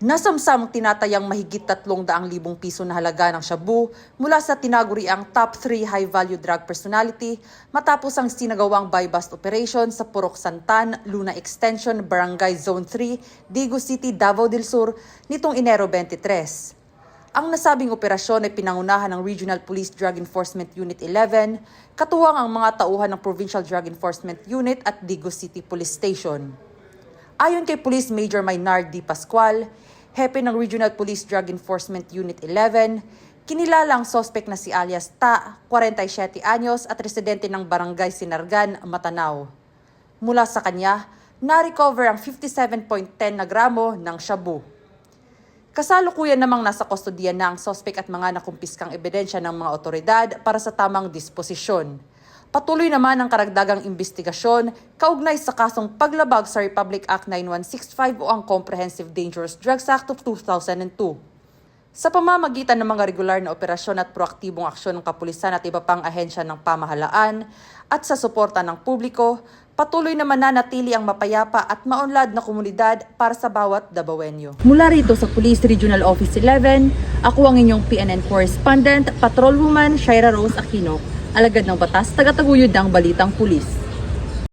Nasamsamang tinatayang mahigit 300,000 piso na halaga ng shabu mula sa tinaguriang top 3 high-value drug personality matapos ang sinagawang buy-bust operation sa Purok Santan, Luna Extension, Barangay Zone 3, Digo City, Davao del Sur nitong Enero 23. Ang nasabing operasyon ay pinangunahan ng Regional Police Drug Enforcement Unit 11, katuwang ang mga tauhan ng Provincial Drug Enforcement Unit at Digo City Police Station. Ayon kay Police Major Maynard D. Pascual, hepe ng Regional Police Drug Enforcement Unit 11, kinilala ang sospek na si alias Ta, 47 anyos at residente ng Barangay Sinargan, Matanao. Mula sa kanya, na-recover ang 57.10 na gramo ng shabu. Kasalukuyan namang nasa kustodiya na ang sospek at mga nakumpiskang ebidensya ng mga otoridad para sa tamang disposisyon. Patuloy naman ang karagdagang investigasyon kaugnay sa kasong paglabag sa Republic Act 9165 o ang Comprehensive Dangerous Drugs Act of 2002. Sa pamamagitan ng mga regular na operasyon at proaktibong aksyon ng kapulisan at iba pang ahensya ng pamahalaan at sa suporta ng publiko, patuloy naman nanatili ang mapayapa at maunlad na komunidad para sa bawat Davaoenyo. Mula rito sa Police Regional Office 11, ako ang inyong PNN correspondent, Patrolwoman Shaira Rose Aquino. Alagad ng batas, tagataguyod ng Balitang Pulis.